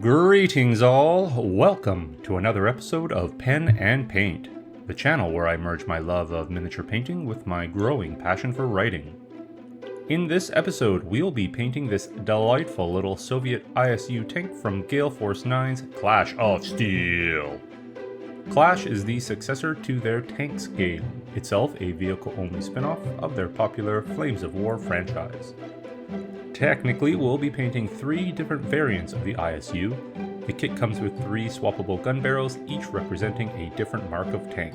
Greetings all, welcome to another episode of Pen and Paint, the channel where I merge my love of miniature painting with my growing passion for writing. In this episode, we'll be painting this delightful little Soviet ISU tank from Gale Force 9's Clash of Steel. Clash is the successor to their Tanks game, itself a vehicle-only spin-off of their popular Flames of War franchise. Technically, we'll be painting 3 different variants of the ISU. The kit comes with 3 swappable gun barrels, each representing a different mark of tank.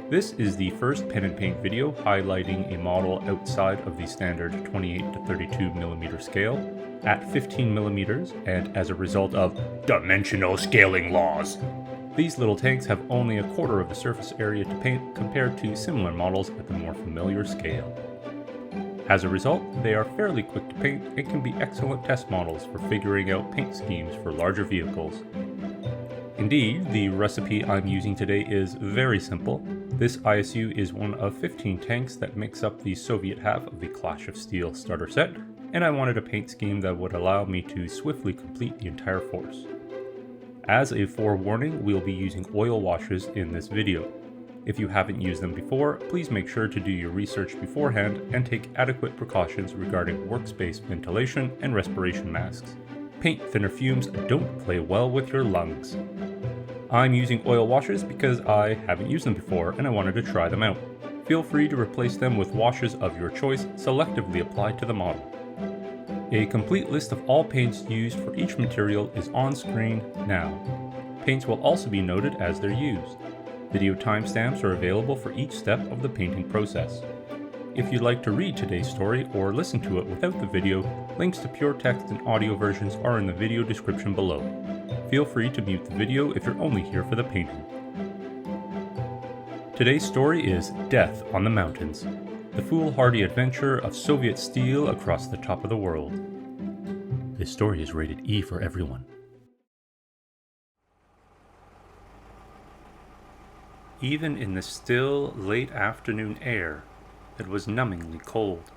This is the first pen and paint video highlighting a model outside of the standard 28 to 32mm scale at 15mm, and as a result of dimensional scaling laws. These little tanks have only a quarter of the surface area to paint compared to similar models at the more familiar scale. As a result, they are fairly quick to paint and can be excellent test models for figuring out paint schemes for larger vehicles. Indeed, the recipe I'm using today is very simple. This ISU is one of 15 tanks that makes up the Soviet half of the Clash of Steel starter set, and I wanted a paint scheme that would allow me to swiftly complete the entire force. As a forewarning, we'll be using oil washes in this video. If you haven't used them before, please make sure to do your research beforehand and take adequate precautions regarding workspace ventilation and respiration masks. Paint thinner fumes don't play well with your lungs. I'm using oil washes because I haven't used them before and I wanted to try them out. Feel free to replace them with washes of your choice selectively applied to the model. A complete list of all paints used for each material is on screen now. Paints will also be noted as they're used. Video timestamps are available for each step of the painting process. If you'd like to read today's story or listen to it without the video, links to pure text and audio versions are in the video description below. Feel free to mute the video if you're only here for the painting. Today's story is Death on the Mountains, the foolhardy adventure of Soviet steel across the top of the world. This story is rated E for everyone. Even in the still, late afternoon air, it was numbingly cold.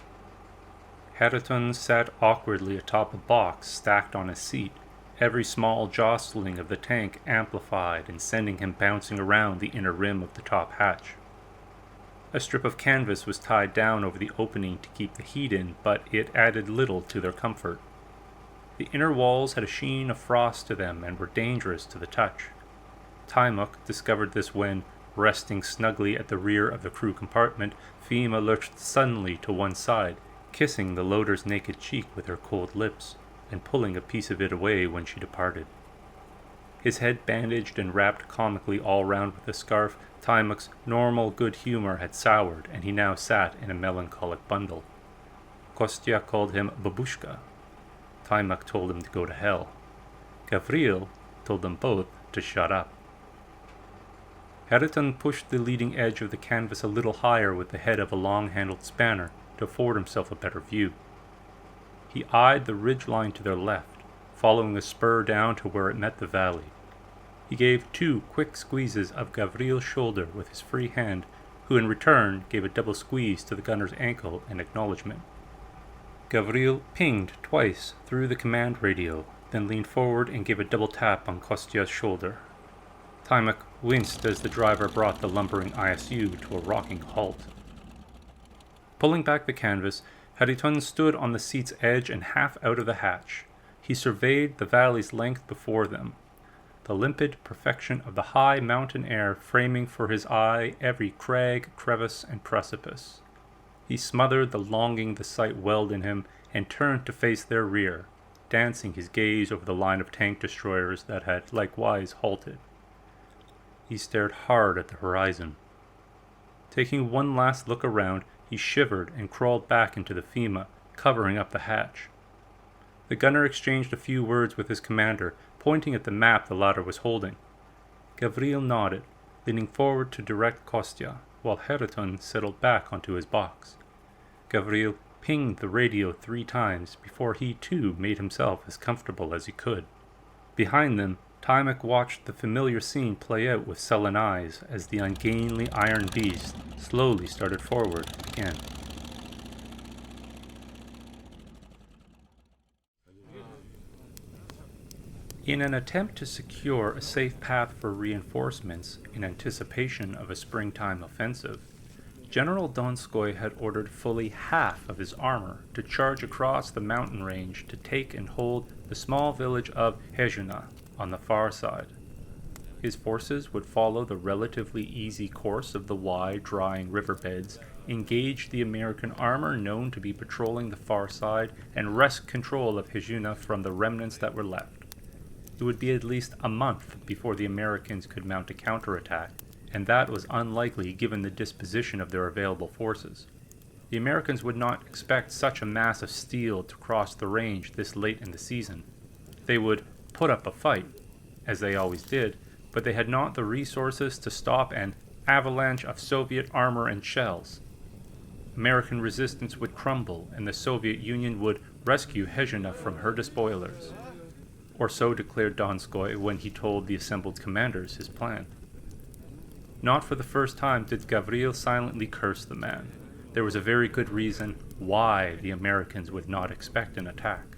Hariton sat awkwardly atop a box stacked on a seat, every small jostling of the tank amplified and sending him bouncing around the inner rim of the top hatch. A strip of canvas was tied down over the opening to keep the heat in, but it added little to their comfort. The inner walls had a sheen of frost to them and were dangerous to the touch. Timok discovered this when, resting snugly at the rear of the crew compartment, Fima lurched suddenly to one side, kissing the loader's naked cheek with her cold lips, and pulling a piece of it away when she departed. His head bandaged and wrapped comically all round with a scarf, Timok's normal good humor had soured, and he now sat in a melancholic bundle. Kostya called him Babushka. Timok told him to go to hell. Gavril told them both to shut up. Hariton pushed the leading edge of the canvas a little higher with the head of a long-handled spanner to afford himself a better view. He eyed the ridgeline to their left, following a spur down to where it met the valley. He gave 2 quick squeezes of Gavril's shoulder with his free hand, who in return gave a double squeeze to the gunner's ankle in acknowledgement. Gavril pinged twice through the command radio, then leaned forward and gave a double tap on Kostya's shoulder. Timok winced as the driver brought the lumbering ISU to a rocking halt. Pulling back the canvas, Hariton stood on the seat's edge and half out of the hatch. He surveyed the valley's length before them, the limpid perfection of the high mountain air framing for his eye every crag, crevice, and precipice. He smothered the longing the sight welled in him and turned to face their rear, dancing his gaze over the line of tank destroyers that had likewise halted. He stared hard at the horizon. Taking one last look around, he shivered and crawled back into the Fima, covering up the hatch. The gunner exchanged a few words with his commander, pointing at the map the latter was holding. Gavril nodded, leaning forward to direct Kostya, while Hariton settled back onto his box. Gavril pinged the radio 3 times before he too made himself as comfortable as he could. Behind them, Timok watched the familiar scene play out with sullen eyes as the ungainly iron beast slowly started forward again. In an attempt to secure a safe path for reinforcements in anticipation of a springtime offensive, General Donskoy had ordered fully half of his armor to charge across the mountain range to take and hold the small village of Hejuna on the far side. His forces would follow the relatively easy course of the wide, drying riverbeds, engage the American armor known to be patrolling the far side, and wrest control of Hejuna from the remnants that were left. It would be at least a month before the Americans could mount a counterattack, and that was unlikely given the disposition of their available forces. The Americans would not expect such a mass of steel to cross the range this late in the season. They would put up a fight, as they always did, but they had not the resources to stop an avalanche of Soviet armor and shells. American resistance would crumble, and the Soviet Union would rescue Hejuna from her despoilers. Or so declared Donskoy when he told the assembled commanders his plan. Not for the first time did Gavril silently curse the man. There was a very good reason why the Americans would not expect an attack.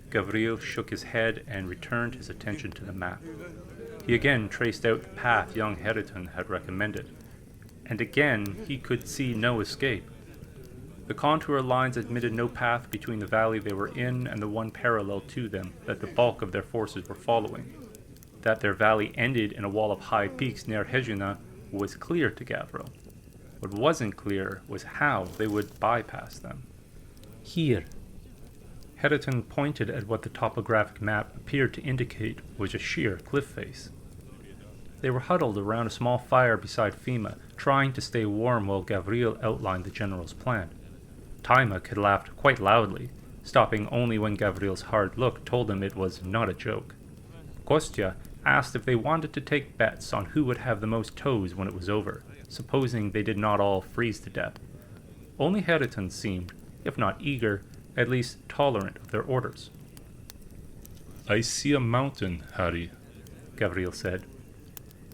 Gavril shook his head and returned his attention to the map. He again traced out the path young Heriton had recommended, and again he could see no escape. The contour lines admitted no path between the valley they were in and the one parallel to them that the bulk of their forces were following. That their valley ended in a wall of high peaks near Hejuna was clear to Gavril. What wasn't clear was how they would bypass them. Here. Heriton pointed at what the topographic map appeared to indicate was a sheer cliff face. They were huddled around a small fire beside Fima, trying to stay warm while Gavril outlined the general's plan. Taimak had laughed quite loudly, stopping only when Gavril's hard look told him it was not a joke. Kostya asked if they wanted to take bets on who would have the most toes when it was over, supposing they did not all freeze to death. Only Heriton seemed, if not eager, at least tolerant of their orders. "I see a mountain, Harry," Gavril said.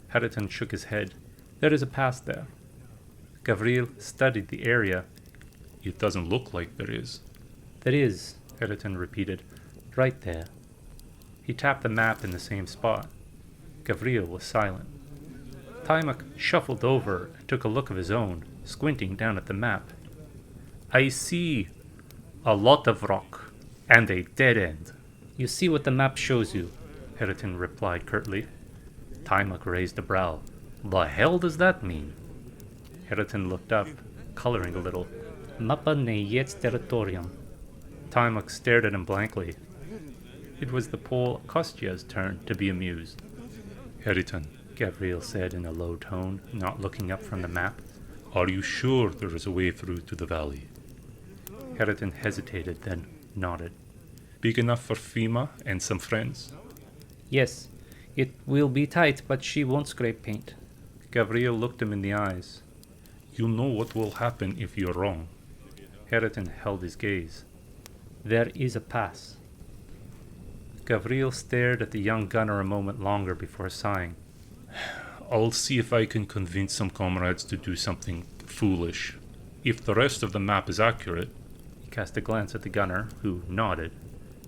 Heriton shook his head. There is a pass there. Gavril studied the area. "It doesn't look like there is." There is, Heriton repeated. right there. He tapped the map in the same spot. Gavril was silent. Taimak shuffled over and took a look of his own, squinting down at the map. "I see a lot of rock and a dead end." You see what the map shows you. Heriton replied curtly. Taimak raised a brow. "The hell does that mean?" Heriton looked up, coloring a little. Mapa ne jest territorium. Taimak stared at him blankly. It was the Pole Kostya's turn to be amused. "Heriton, Gavril said in a low tone, not looking up from the map. are you sure there is a way through to the valley?" Heriton hesitated, then nodded. "Big enough for Fima and some friends?" Yes, it will be tight, but she won't scrape paint. Gavril looked him in the eyes. "You know what will happen if you're wrong." Heriton held his gaze. There is a pass. Gavril stared at the young gunner a moment longer before sighing. "I'll see if I can convince some comrades to do something foolish. If the rest of the map is accurate, He cast a glance at the gunner, who nodded.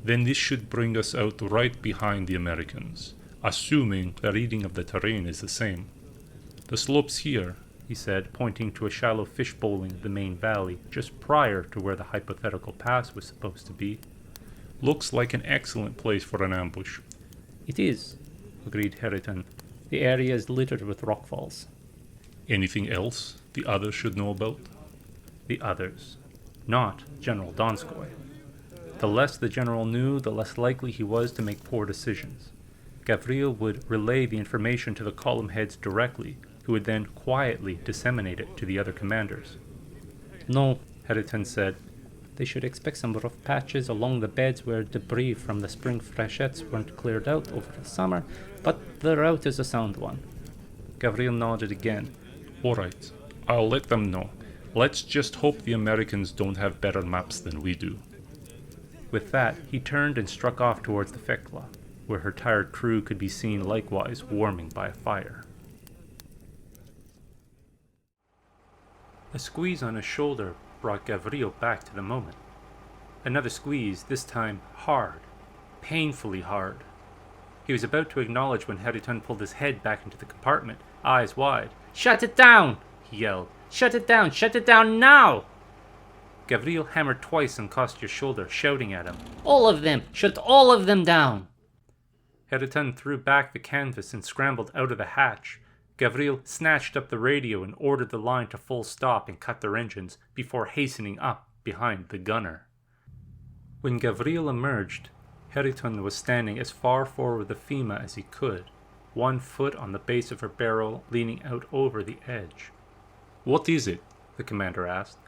then this should bring us out right behind the Americans, assuming the reading of the terrain is the same. The slopes here," He said, pointing to a shallow fishbowling of the main valley, just prior to where the hypothetical pass was supposed to be. "looks like an excellent place for an ambush." It is, Agreed Heriton. the area is littered with rockfalls. "Anything else the others should know about?" The others. Not General Donskoy. The less the general knew, the less likely he was to make poor decisions. Gavril would relay the information to the column heads directly, who would then quietly disseminate it to the other commanders. No, Heriton said. they should expect some rough patches along the beds where debris from the spring freshets weren't cleared out over the summer, but the route is a sound one. Gavril nodded again. "All right, I'll let them know. Let's just hope the Americans don't have better maps than we do." With that, he turned and struck off towards the Fekla, where her tired crew could be seen likewise warming by a fire. A squeeze on his shoulder brought Gavril back to the moment. Another squeeze, this time hard, painfully hard. He was about to acknowledge when Heriton pulled his head back into the compartment, eyes wide. "Shut it down!" he yelled. "Shut it down! Shut it down now!" Gavril hammered twice on Kostya's shoulder, shouting at him. "All of them! Shut all of them down!" Heriton threw back the canvas and scrambled out of the hatch. Gavril snatched up the radio and ordered the line to full stop and cut their engines before hastening up behind the gunner. When Gavril emerged, Heriton was standing as far forward the FEMA as he could, 1 foot on the base of her barrel leaning out over the edge. "What is it?" the commander asked.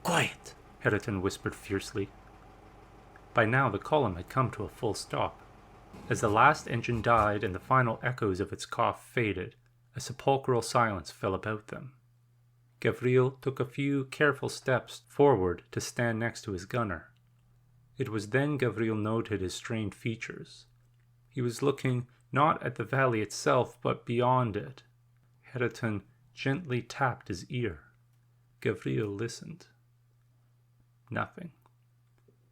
"Quiet," Heriton whispered fiercely. By now the column had come to a full stop. As the last engine died and the final echoes of its cough faded, a sepulchral silence fell about them. Gavril took a few careful steps forward to stand next to his gunner. It was then Gavril noted his strained features. He was looking not at the valley itself, but beyond it. Heriton gently tapped his ear. Gavril listened. Nothing.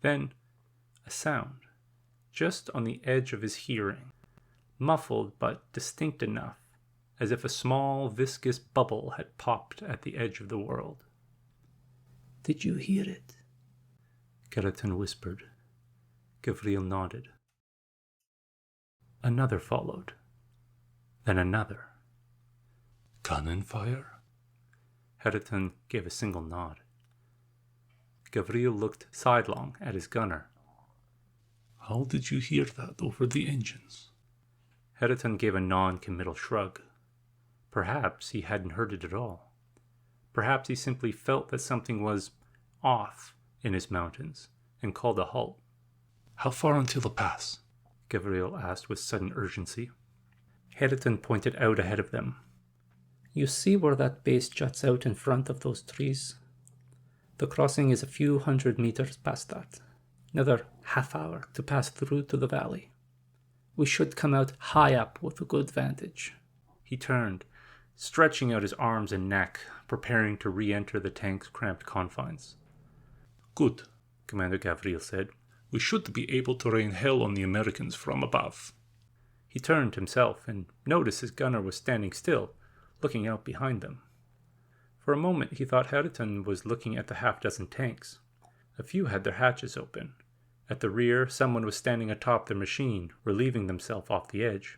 Then a sound, just on the edge of his hearing, muffled but distinct enough, as if a small viscous bubble had popped at the edge of the world. "Did you hear it?" Heriton whispered. Gavril nodded. Another followed. Then another. "Cannon fire?" Heriton gave a single nod. Gavril looked sidelong at his gunner. "How did you hear that over the engines?" Heriton gave a non-committal shrug. Perhaps he hadn't heard it at all. Perhaps he simply felt that something was off in his mountains and called a halt. "How far until the pass?" Gavril asked with sudden urgency. Heriton pointed out ahead of them. "You see where that base juts out in front of those trees? The crossing is a few hundred meters past that. Another half hour to pass through to the valley. We should come out high up with a good vantage." He turned, stretching out his arms and neck, preparing to re-enter the tank's cramped confines. "Good," Commander Gavril said. "We should be able to rain hell on the Americans from above." He turned himself and noticed his gunner was standing still, looking out behind them. For a moment he thought Heriton was looking at the half-dozen tanks. A few had their hatches open. At the rear, someone was standing atop their machine, relieving themselves off the edge.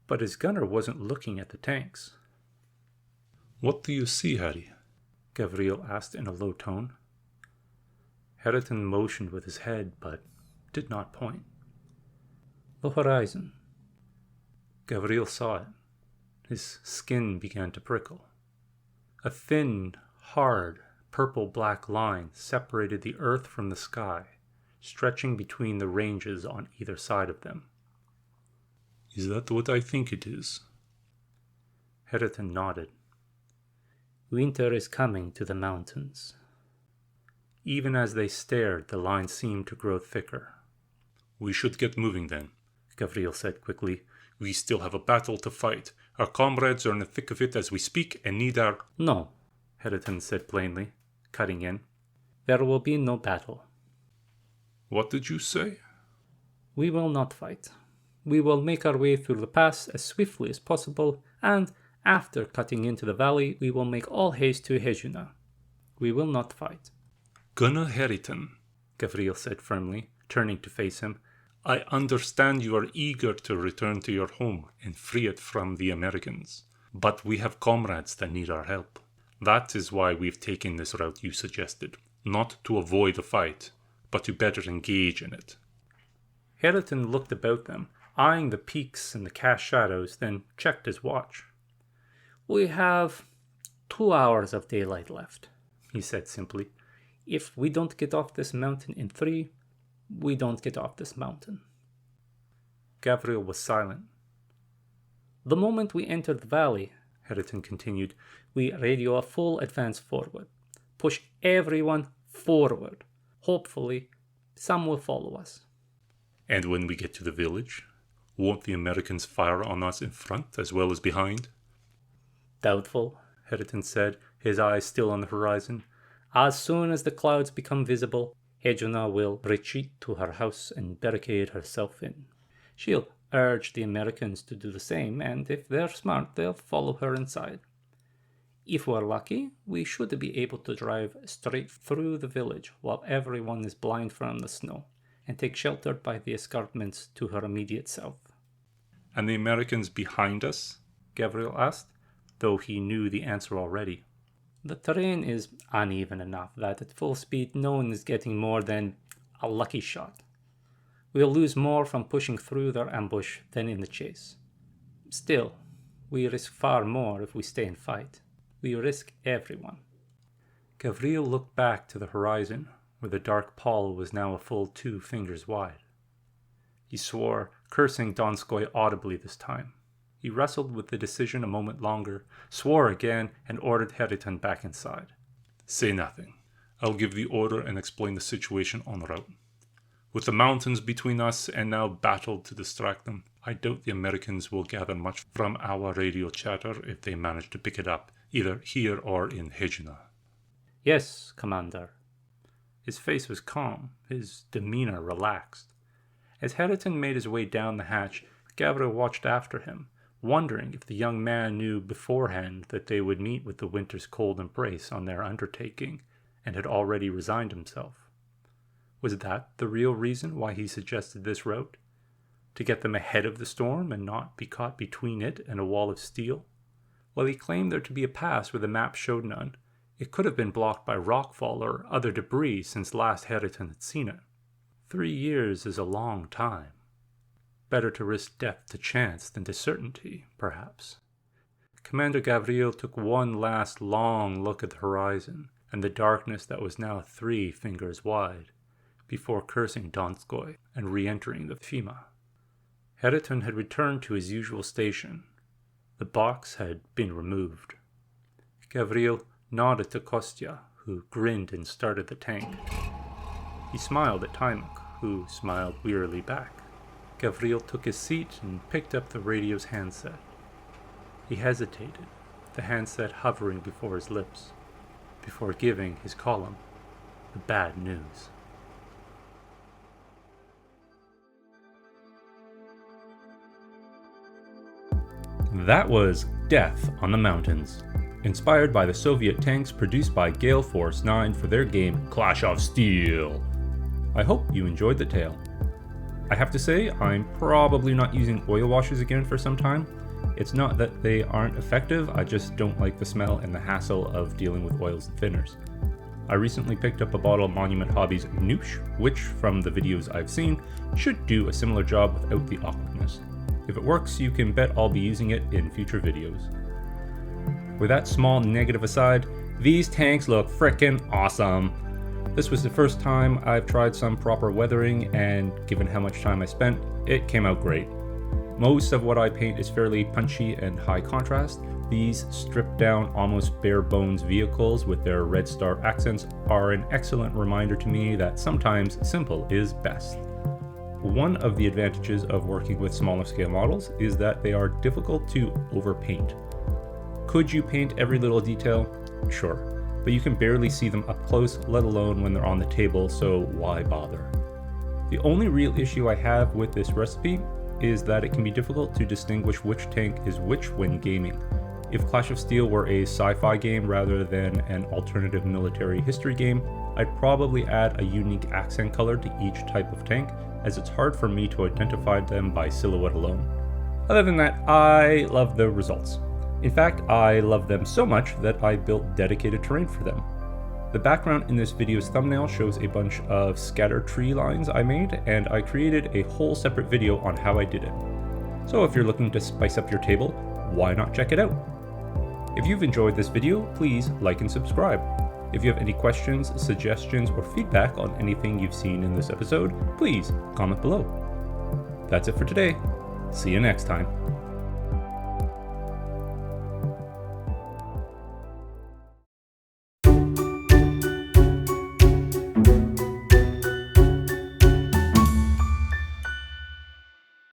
But his gunner wasn't looking at the tanks. "What do you see, Harry?" Gavril asked in a low tone. Heriton motioned with his head, but did not point. "The horizon." Gavril saw it. His skin began to prickle. A thin, hard, purple-black line separated the earth from the sky, stretching between the ranges on either side of them. "Is that what I think it is?" Heriton nodded. "Winter is coming to the mountains." Even as they stared, the line seemed to grow thicker. "We should get moving then," Gavril said quickly. "We still have a battle to fight. Our comrades are in the thick of it as we speak and need our—" "No," Heriton said plainly, cutting in. "There will be no battle." "What did you say?" "We will not fight. We will make our way through the pass as swiftly as possible, and after cutting into the valley, we will make all haste to Hejuna. We will not fight." "Gunner Heriton," Gavril said firmly, turning to face him. "I understand you are eager to return to your home and free it from the Americans. But we have comrades that need our help. That is why we've taken this route you suggested. Not to avoid a fight, but to better engage in it." Heriton looked about them, eyeing the peaks and the cast shadows, then checked his watch. "We have 2 hours of daylight left," he said simply. "If we don't get off this mountain in 3, we don't get off this mountain." Gavril was silent. "The moment we enter the valley," Heriton continued, "we radio a full advance forward. Push everyone forward. Hopefully, some will follow us." "And when we get to the village, won't the Americans fire on us in front as well as behind?" "Doubtful," Heriton said, his eyes still on the horizon. "As soon as the clouds become visible, Hejuna will retreat to her house and barricade herself in. She'll urge the Americans to do the same, and if they're smart, they'll follow her inside. If we're lucky, we should be able to drive straight through the village while everyone is blind from the snow, and take shelter by the escarpments to her immediate south. And the Americans behind us? Gabriel asked, though he knew the answer already. The terrain is uneven enough that at full speed no one is getting more than a lucky shot. We'll lose more from pushing through their ambush than in the chase. Still, we risk far more if we stay and fight. We risk everyone. Gabriel looked back to the horizon, where the dark pall was now a full 2 fingers wide. He swore, cursing Donskoy audibly this time. He wrestled with the decision a moment longer, swore again, and ordered Heriton back inside. Say nothing. I'll give the order and explain the situation en route. With the mountains between us and now battle to distract them, I doubt the Americans will gather much from our radio chatter if they manage to pick it up, either here or in Hejna. Yes, Commander. His face was calm, his demeanor relaxed. As Heriton made his way down the hatch, Gabriel watched after him, wondering if the young man knew beforehand that they would meet with the winter's cold embrace on their undertaking, and had already resigned himself. Was that the real reason why he suggested this route? To get them ahead of the storm and not be caught between it and a wall of steel? While he claimed there to be a pass where the map showed none, it could have been blocked by rockfall or other debris since last Heriton had seen it. 3 years is a long time. Better to risk death to chance than to certainty, perhaps. Commander Gabriel took one last long look at the horizon and the darkness that was now 3 fingers wide, before cursing Donskoy and re-entering the Fima. Heriton had returned to his usual station. The box had been removed. Gabriel nodded to Kostya, who grinned and started the tank. He smiled at Timok, who smiled wearily back. Gabriel took his seat and picked up the radio's handset. He hesitated, the handset hovering before his lips, before giving his column the bad news. That was Death on the Mountains, inspired by the Soviet tanks produced by Gale Force 9 for their game Clash of Steel. I hope you enjoyed the tale. I have to say, I'm probably not using oil washes again for some time. It's not that they aren't effective, I just don't like the smell and the hassle of dealing with oils and thinners. I recently picked up a bottle of Monument Hobbies Noosh, which, from the videos I've seen, should do a similar job without the awkwardness. If it works, you can bet I'll be using it in future videos. With that small negative aside, these tanks look frickin' awesome. This was the first time I've tried some proper weathering, and given how much time I spent, it came out great. Most of what I paint is fairly punchy and high contrast. These stripped down, almost bare bones vehicles with their red star accents are an excellent reminder to me that sometimes simple is best. One of the advantages of working with smaller scale models is that they are difficult to overpaint. Could you paint every little detail? Sure, but you can barely see them up close, let alone when they're on the table, so why bother? The only real issue I have with this recipe is that it can be difficult to distinguish which tank is which when gaming. If Clash of Steel were a sci-fi game rather than an alternative military history game, I'd probably add a unique accent color to each type of tank, as it's hard for me to identify them by silhouette alone. Other than that, I love the results. In fact, I love them so much that I built dedicated terrain for them. The background in this video's thumbnail shows a bunch of scatter tree lines I made, and I created a whole separate video on how I did it. So if you're looking to spice up your table, why not check it out? If you've enjoyed this video, please like and subscribe. If you have any questions, suggestions, or feedback on anything you've seen in this episode, please comment below. That's it for today. See you next time.